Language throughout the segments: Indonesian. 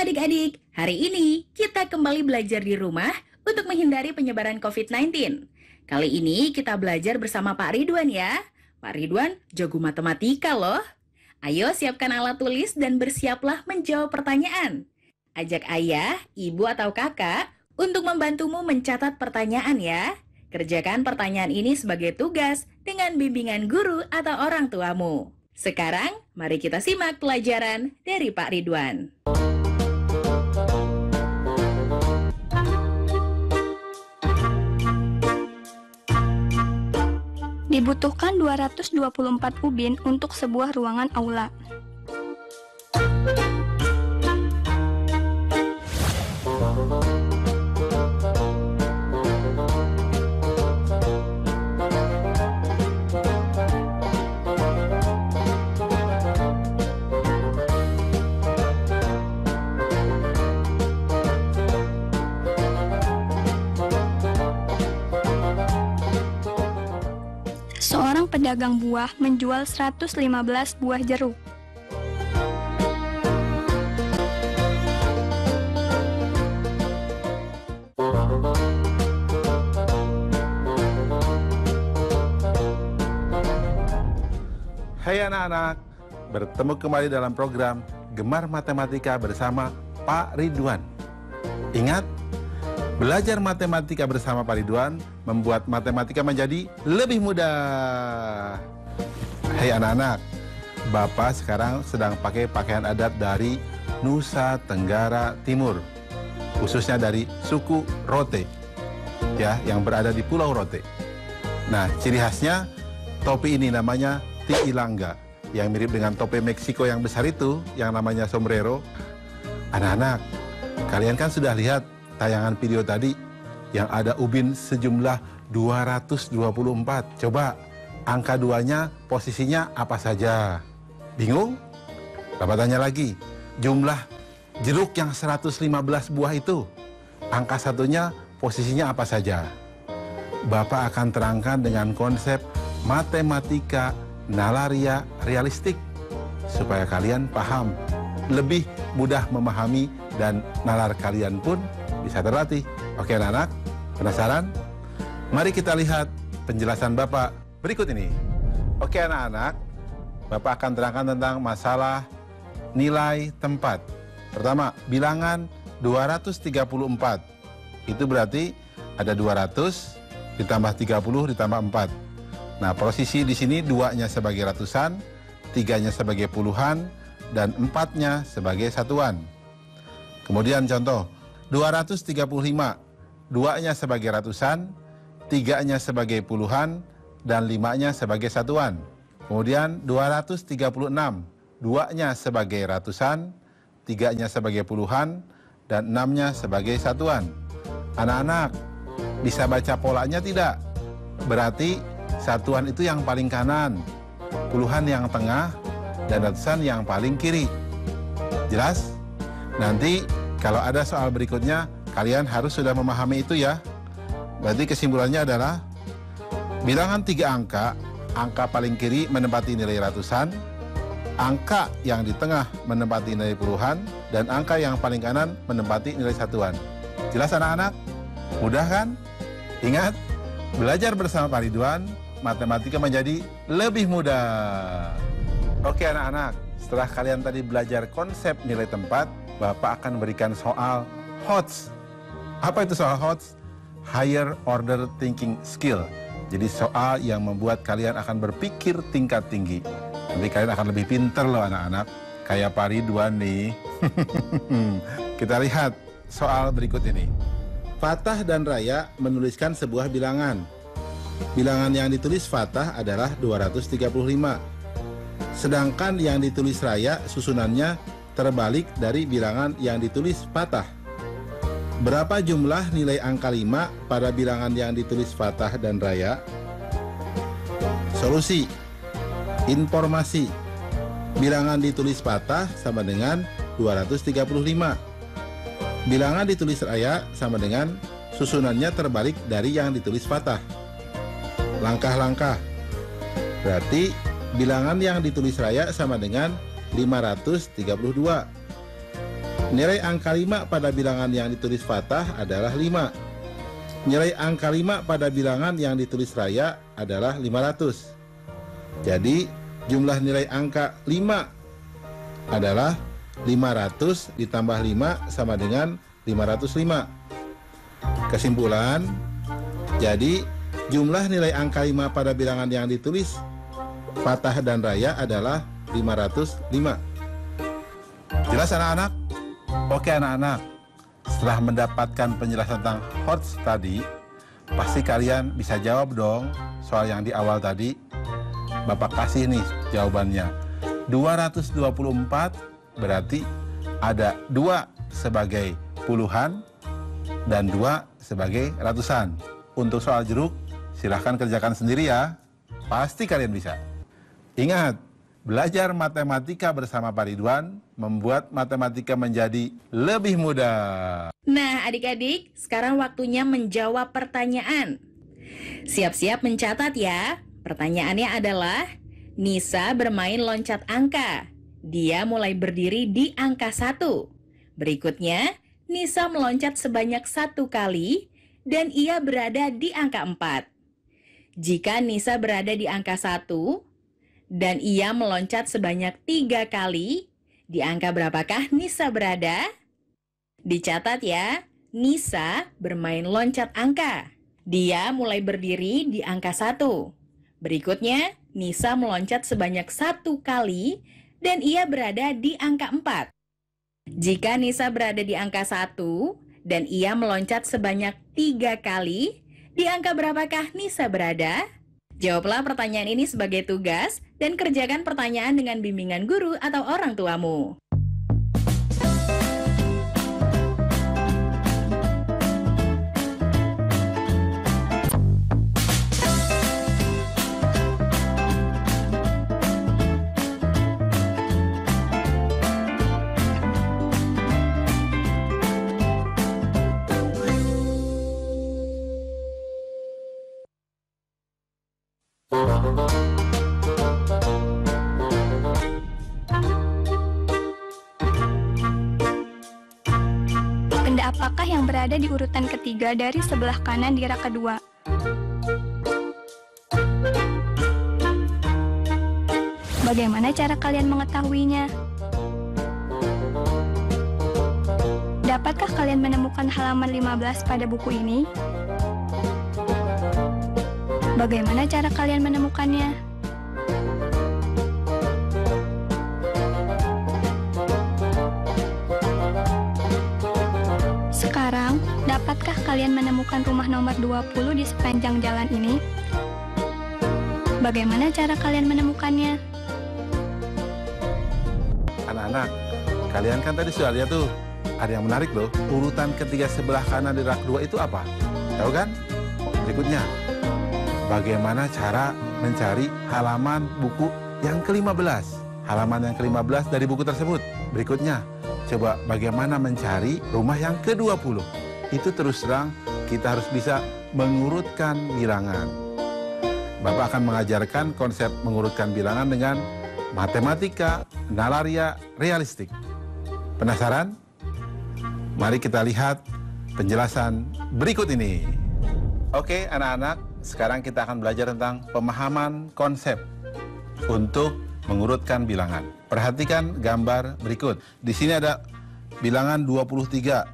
adik-adik, hari ini kita kembali belajar di rumah untuk menghindari penyebaran COVID-19. Kali ini kita belajar bersama Pak Ridwan ya. Pak Ridwan jago matematika loh. Ayo siapkan alat tulis dan bersiaplah menjawab pertanyaan. Ajak ayah, ibu atau kakak untuk membantumu mencatat pertanyaan ya. Kerjakan pertanyaan ini sebagai tugas dengan bimbingan guru atau orang tuamu. Sekarang, mari kita simak pelajaran dari Pak Ridwan. Dibutuhkan 224 ubin untuk sebuah ruangan aula. Seorang pedagang buah menjual 115 buah jeruk. Hai anak-anak, bertemu kembali dalam program Gemar Matematika bersama Pak Ridwan. Ingat, belajar matematika bersama Pak Ridwan membuat matematika menjadi lebih mudah. Hai anak-anak, Bapak sekarang sedang pakai pakaian adat dari Nusa Tenggara Timur, khususnya dari suku Rote, ya, yang berada di Pulau Rote. Nah, ciri khasnya topi ini namanya tiilanga, yang mirip dengan topi Meksiko yang besar itu, yang namanya sombrero. Anak-anak, kalian kan sudah lihat tayangan video tadi yang ada ubin sejumlah 224. Coba angka 2-nya posisinya apa saja? Bingung? Bapak tanya lagi, jumlah jeruk yang 115 buah itu, angka 1-nya posisinya apa saja? Bapak akan terangkan dengan konsep matematika nalaria realistik supaya kalian paham, lebih mudah memahami, dan nalar kalian pun bisa terlatih. Oke anak-anak, penasaran? Mari kita lihat penjelasan Bapak berikut ini. Oke anak-anak, Bapak akan terangkan tentang masalah nilai tempat. Pertama, bilangan 234. Itu berarti ada 200 ditambah 30 ditambah 4. Nah, posisi di sini 2-nya sebagai ratusan, 3-nya sebagai puluhan, dan 4-nya sebagai satuan. Kemudian contoh, 235, 2-nya sebagai ratusan, 3-nya sebagai puluhan, dan 5-nya sebagai satuan. Kemudian 236, 2-nya sebagai ratusan, 3-nya sebagai puluhan, dan 6-nya sebagai satuan. Anak-anak, bisa baca polanya tidak? Berarti satuan itu yang paling kanan, puluhan yang tengah, dan ratusan yang paling kiri. Jelas? Nanti kalau ada soal berikutnya, kalian harus sudah memahami itu ya. Berarti kesimpulannya adalah bilangan 3 angka, angka paling kiri menempati nilai ratusan, angka yang di tengah menempati nilai puluhan, dan angka yang paling kanan menempati nilai satuan. Jelas anak-anak? Mudah kan? Ingat, belajar bersama Pak Ridwan, matematika menjadi lebih mudah. Oke anak-anak, setelah kalian tadi belajar konsep nilai tempat, Bapak akan berikan soal HOTS. Apa itu soal HOTS? Higher Order Thinking Skill. Jadi soal yang membuat kalian akan berpikir tingkat tinggi. Nanti kalian akan lebih pintar loh anak-anak. Kayak Pak Ridwan nih. Kita lihat soal berikut ini. Fatah dan Raya menuliskan sebuah bilangan. Bilangan yang ditulis Fatah adalah 235. Sedangkan yang ditulis Raya susunannya terbalik dari bilangan yang ditulis Fatah. Berapa jumlah nilai angka 5 pada bilangan yang ditulis Fatah dan Raya? Solusi. Informasi. Bilangan ditulis Fatah sama dengan 235. Bilangan ditulis Raya sama dengan susunannya terbalik dari yang ditulis Fatah. Langkah-langkah. Berarti bilangan yang ditulis Raya sama dengan 532. Nilai angka 5 pada bilangan yang ditulis fathah adalah 5. Nilai angka 5 pada bilangan yang ditulis raya adalah 500. Jadi, jumlah nilai angka 5 adalah 500 ditambah 5 sama dengan 505. Kesimpulan, jadi jumlah nilai angka 5 pada bilangan yang ditulis fathah dan raya adalah 505. Jelas anak-anak? Oke anak-anak, setelah mendapatkan penjelasan tentang HOTS tadi, pasti kalian bisa jawab dong soal yang di awal tadi. Bapak kasih nih jawabannya. 224 berarti ada 2 sebagai puluhan dan 2 sebagai ratusan. Untuk soal jeruk, silahkan kerjakan sendiri ya. Pasti kalian bisa. Ingat, belajar matematika bersama Pak Ridwan membuat matematika menjadi lebih mudah. Nah, adik-adik, sekarang waktunya menjawab pertanyaan. Siap-siap mencatat ya. Pertanyaannya adalah, Nisa bermain loncat angka. Dia mulai berdiri di angka 1. Berikutnya, Nisa meloncat sebanyak 1 kali dan ia berada di angka 4. Jika Nisa berada di angka 1 dan ia meloncat sebanyak 3 kali, di angka berapakah Nisa berada? Dicatat ya, Nisa bermain loncat angka. Dia mulai berdiri di angka 1. Berikutnya, Nisa meloncat sebanyak 1 kali dan ia berada di angka 4. Jika Nisa berada di angka 1 dan ia meloncat sebanyak 3 kali, di angka berapakah Nisa berada? Jawablah pertanyaan ini sebagai tugas dan kerjakan pertanyaan dengan bimbingan guru atau orang tuamu. Benda apakah yang berada di urutan ketiga dari sebelah kanan di rak kedua? Bagaimana cara kalian mengetahuinya? Dapatkah kalian menemukan halaman 15 pada buku ini? Bagaimana cara kalian menemukannya? Sekarang, dapatkah kalian menemukan rumah nomor 20 di sepanjang jalan ini? Bagaimana cara kalian menemukannya? Anak-anak, kalian kan tadi sudah lihat tuh, ada yang menarik loh. Urutan ketiga sebelah kanan di rak 2 itu apa? Tahu kan? Berikutnya, bagaimana cara mencari halaman buku yang ke-15? Halaman yang ke-15 dari buku tersebut. Berikutnya, coba bagaimana mencari rumah yang ke-20? Itu terus terang kita harus bisa mengurutkan bilangan. Bapak akan mengajarkan konsep mengurutkan bilangan dengan matematika nalaria realistik. Penasaran? Mari kita lihat penjelasan berikut ini. Oke, anak-anak, sekarang kita akan belajar tentang pemahaman konsep untuk mengurutkan bilangan. Perhatikan gambar berikut. Di sini ada bilangan 23.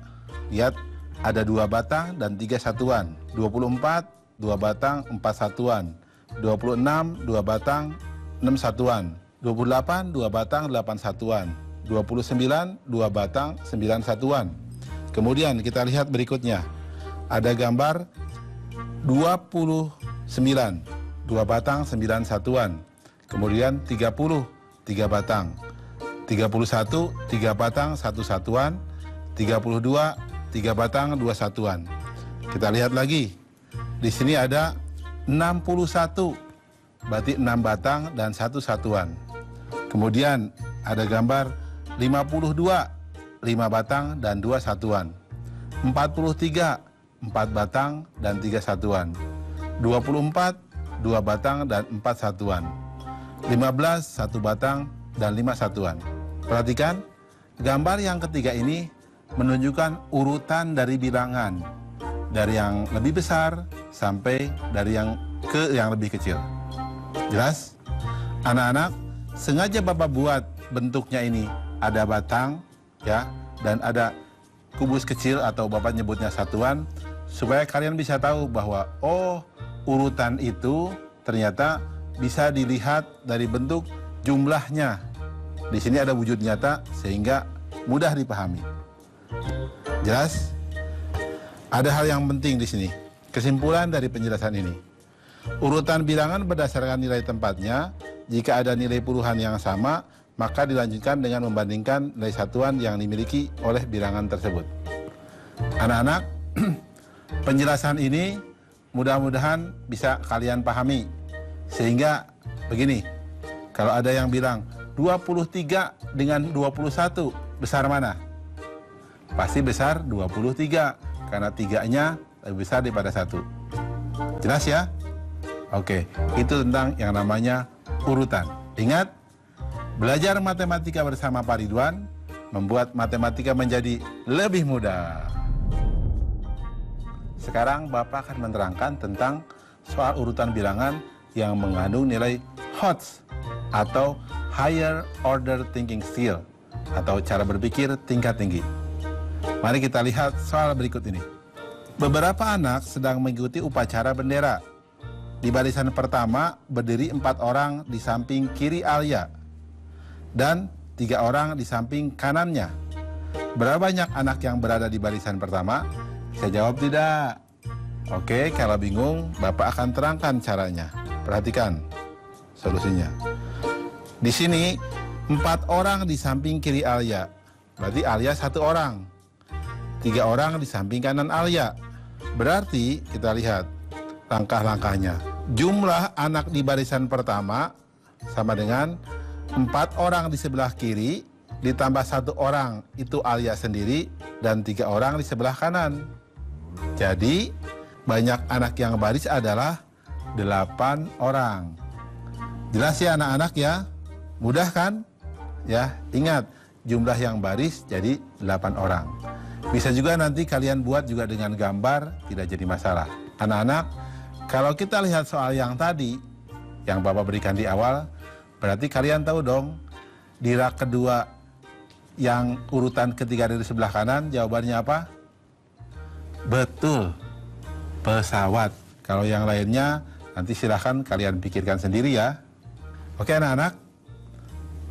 Lihat, ada 2 batang dan 3 satuan. 24, 2 batang, 4 satuan. 26, 2 batang, 6 satuan. 28, 2 batang, 8 satuan. 29, 2 batang, 9 satuan. Kemudian kita lihat berikutnya. Ada gambar 29, 2 batang, 9 satuan. Kemudian 30, 3 batang. 31, 3 batang, 1 satuan. 32, 3 batang, 2 satuan. Kita lihat lagi. Di sini ada 61, berarti 6 batang dan 1 satuan. Kemudian ada gambar 52, 5 batang dan 2 satuan. 43, 4 batang dan 3 satuan. 24, 2 batang dan 4 satuan. 15, 1 batang dan 5 satuan. Perhatikan, gambar yang ketiga ini menunjukkan urutan dari bilangan. Dari yang lebih besar sampai dari yang lebih kecil. Jelas? Anak-anak, sengaja Bapak buat bentuknya ini. Ada batang, ya, dan ada kubus kecil atau Bapak nyebutnya satuan, supaya kalian bisa tahu bahwa, oh, urutan itu ternyata bisa dilihat dari bentuk jumlahnya. Di sini ada wujud nyata sehingga mudah dipahami. Jelas? Ada hal yang penting di sini. Kesimpulan dari penjelasan ini. Urutan bilangan berdasarkan nilai tempatnya. Jika ada nilai puluhan yang sama, maka dilanjutkan dengan membandingkan nilai satuan yang dimiliki oleh bilangan tersebut. Anak-anak, penjelasan ini mudah-mudahan bisa kalian pahami. Sehingga begini, kalau ada yang bilang 23 dengan 21 besar mana? Pasti besar 23, karena 3-nya lebih besar daripada 1. Jelas ya? Oke, itu tentang yang namanya urutan. Ingat, belajar matematika bersama Pak Ridwan membuat matematika menjadi lebih mudah. Sekarang Bapak akan menerangkan tentang soal urutan bilangan yang mengandung nilai HOTS atau Higher Order Thinking Skill atau cara berpikir tingkat tinggi. Mari kita lihat soal berikut ini. Beberapa anak sedang mengikuti upacara bendera. Di barisan pertama berdiri 4 orang di samping kiri Alia dan 3 orang di samping kanannya. Berapa banyak anak yang berada di barisan pertama? Saya jawab tidak. Oke, kalau bingung Bapak akan terangkan caranya. Perhatikan solusinya. Di sini 4 orang di samping kiri Alia. Berarti Alia 1 orang. 3 orang di samping kanan Alia. Berarti kita lihat langkah-langkahnya. Jumlah anak di barisan pertama sama dengan 4 orang di sebelah kiri ditambah 1 orang itu Alia sendiri dan 3 orang di sebelah kanan. Jadi banyak anak yang baris adalah 8 orang. Jelas ya anak-anak ya? Mudah kan? Ya, ingat jumlah yang baris jadi 8 orang. Bisa juga nanti kalian buat juga dengan gambar, tidak jadi masalah. Anak-anak, kalau kita lihat soal yang tadi, yang Bapak berikan di awal, berarti kalian tahu dong, di rak kedua yang urutan ketiga dari sebelah kanan, jawabannya apa? Betul, pesawat. Kalau yang lainnya, nanti silahkan kalian pikirkan sendiri ya. Oke anak-anak,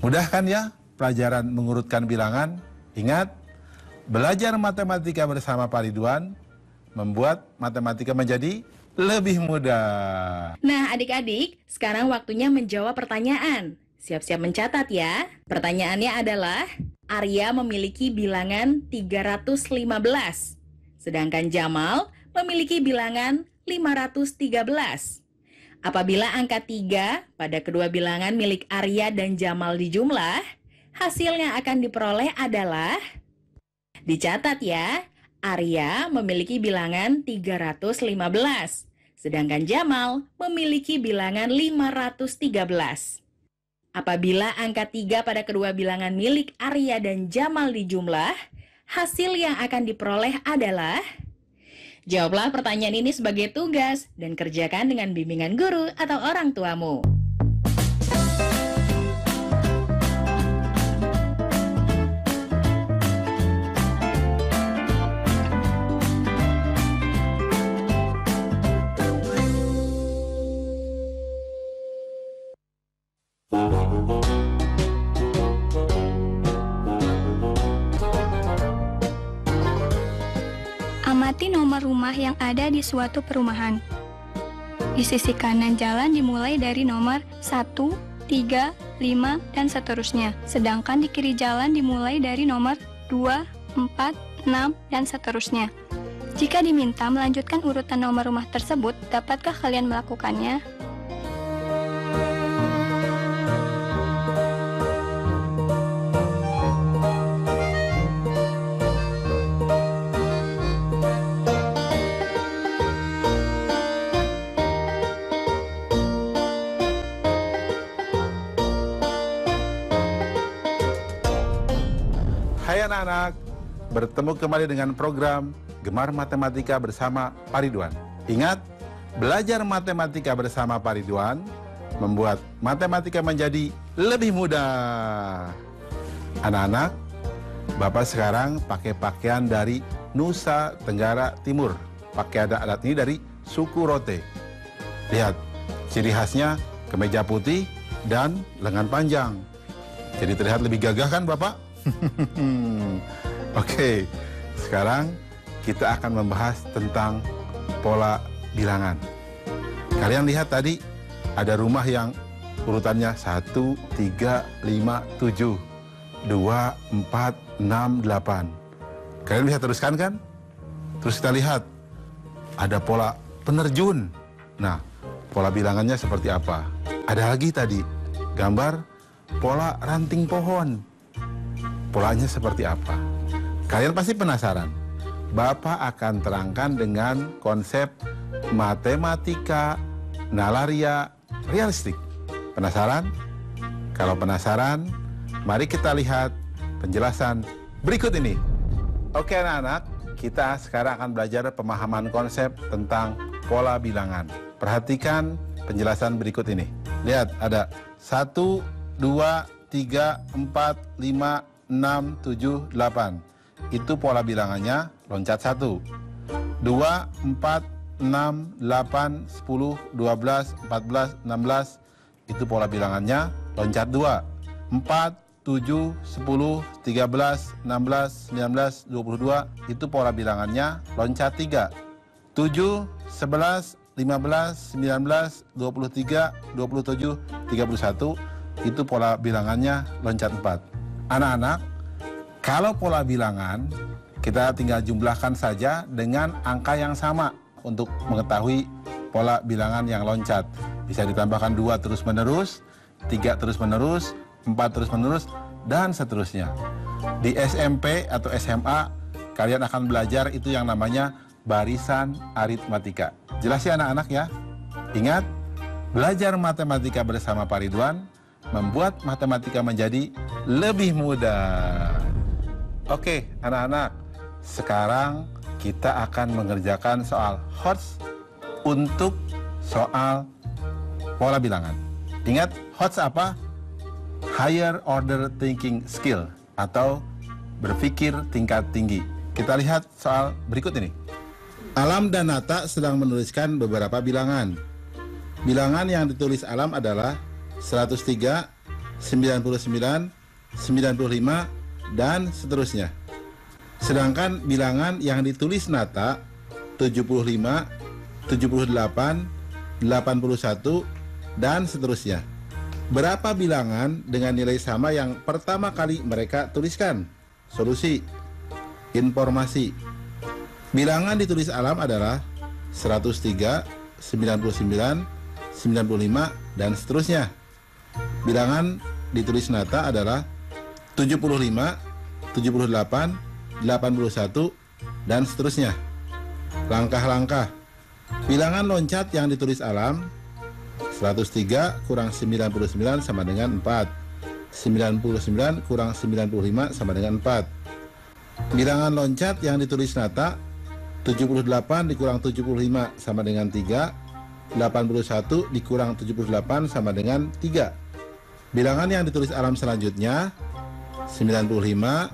mudah kan ya pelajaran mengurutkan bilangan? Ingat, belajar matematika bersama Pak Ridwan membuat matematika menjadi lebih mudah. Nah, adik-adik, sekarang waktunya menjawab pertanyaan. Siap-siap mencatat ya. Pertanyaannya adalah, Arya memiliki bilangan 315, sedangkan Jamal memiliki bilangan 513. Apabila angka 3 pada kedua bilangan milik Arya dan Jamal dijumlah, hasil yang akan diperoleh adalah, dicatat ya, Arya memiliki bilangan 315, sedangkan Jamal memiliki bilangan 513. Apabila angka 3 pada kedua bilangan milik Arya dan Jamal dijumlah, hasil yang akan diperoleh adalah... Jawablah pertanyaan ini sebagai tugas dan kerjakan dengan bimbingan guru atau orang tuamu. Amati nomor rumah yang ada di suatu perumahan. Di sisi kanan jalan dimulai dari nomor 1, 3, 5, dan seterusnya. Sedangkan di kiri jalan dimulai dari nomor 2, 4, 6, dan seterusnya. Jika diminta melanjutkan urutan nomor rumah tersebut, dapatkah kalian melakukannya? anak-anak, bertemu kembali dengan program Gemar Matematika bersama Pak Ridwan. Ingat, belajar matematika bersama Pak Ridwan membuat matematika menjadi lebih mudah. Anak-anak, Bapak sekarang pakai pakaian dari Nusa Tenggara Timur. Pakai adat ini dari suku Rote. Lihat, ciri khasnya kemeja putih dan lengan panjang. Jadi terlihat lebih gagah kan Bapak? Oke, sekarang kita akan membahas tentang pola bilangan. Kalian lihat tadi ada rumah yang urutannya 1, 3, 5, 7, 2, 4, 6, 8. Kalian bisa teruskan kan? Terus kita lihat ada pola penerjun. Nah, pola bilangannya seperti apa? Ada lagi tadi gambar pola ranting pohon. Polanya seperti apa? Kalian pasti penasaran. Bapak akan terangkan dengan konsep matematika nalaria realistik. Penasaran? Kalau penasaran, mari kita lihat penjelasan berikut ini. Oke anak-anak, kita sekarang akan belajar pemahaman konsep tentang pola bilangan. Perhatikan penjelasan berikut ini. Lihat, ada 1, 2, 3, 4, 5, 6, 7, 8. Itu pola bilangannya loncat 1. 2, 4, 6, 8, 10, 12, 14, 16. Itu pola bilangannya loncat 2. 4, 7, 10, 13, 16, 19, 22. Itu pola bilangannya loncat 3. 7, 11, 15, 19, 23, 27, 31. Itu pola bilangannya loncat 4. Anak-anak, kalau pola bilangan, kita tinggal jumlahkan saja dengan angka yang sama untuk mengetahui pola bilangan yang loncat. Bisa ditambahkan 2 terus-menerus, 3 terus-menerus, 4 terus-menerus, dan seterusnya. Di SMP atau SMA, kalian akan belajar itu yang namanya barisan aritmatika. Jelas ya anak-anak ya? Ingat, belajar matematika bersama Pak Ridwan membuat matematika menjadi lebih mudah. Oke, anak-anak, sekarang kita akan mengerjakan soal HOTS untuk soal pola bilangan. Ingat, HOTS apa? Higher Order Thinking Skill atau berpikir tingkat tinggi. Kita lihat soal berikut ini. Alam dan Nata sedang menuliskan beberapa bilangan. Bilangan yang ditulis Alam adalah 103, 99, 95, dan seterusnya. Sedangkan bilangan yang ditulis Nata 75, 78, 81, dan seterusnya. Berapa bilangan dengan nilai sama yang pertama kali mereka tuliskan? Solusi. Informasi. Bilangan ditulis Alam adalah 103, 99, 95, dan seterusnya. Bilangan ditulis Nata adalah 75, 78, 81, dan seterusnya. Langkah-langkah. Bilangan loncat yang ditulis Alam 103 kurang 99 sama dengan 4. 99 kurang 95 sama dengan 4. Bilangan loncat yang ditulis Nata 78 dikurang 75 sama dengan 3. 81 dikurang 78 sama dengan 3. Bilangan yang ditulis Alam selanjutnya 95,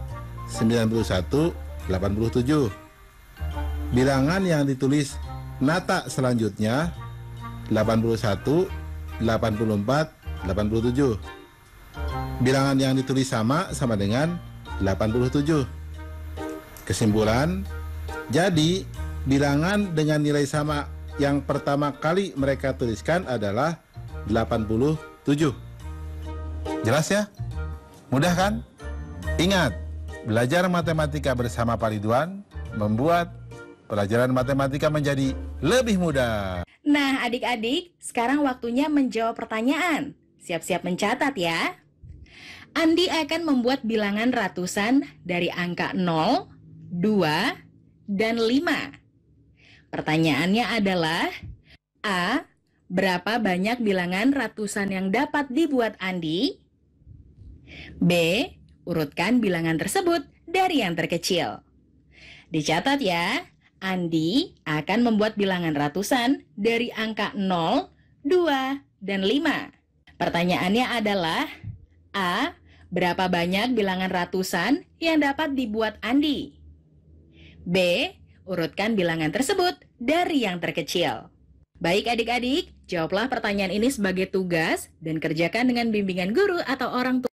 91, 87. Bilangan yang ditulis Nata selanjutnya 81, 84, 87. Bilangan yang ditulis sama dengan 87. Kesimpulan, jadi bilangan dengan nilai sama yang pertama kali mereka tuliskan adalah 87. Jelas ya? Mudah kan? Ingat, belajar matematika bersama Pak Ridwan membuat pelajaran matematika menjadi lebih mudah. Nah, adik-adik, sekarang waktunya menjawab pertanyaan. Siap-siap mencatat ya. Andi akan membuat bilangan ratusan dari angka 0, 2, dan 5. Pertanyaannya adalah, A. Berapa banyak bilangan ratusan yang dapat dibuat Andi? B. Urutkan bilangan tersebut dari yang terkecil. Dicatat ya, Andi akan membuat bilangan ratusan dari angka 0, 2, dan 5. Pertanyaannya adalah, A. Berapa banyak bilangan ratusan yang dapat dibuat Andi? B. Urutkan bilangan tersebut dari yang terkecil. Baik adik-adik, jawablah pertanyaan ini sebagai tugas dan kerjakan dengan bimbingan guru atau orang tua.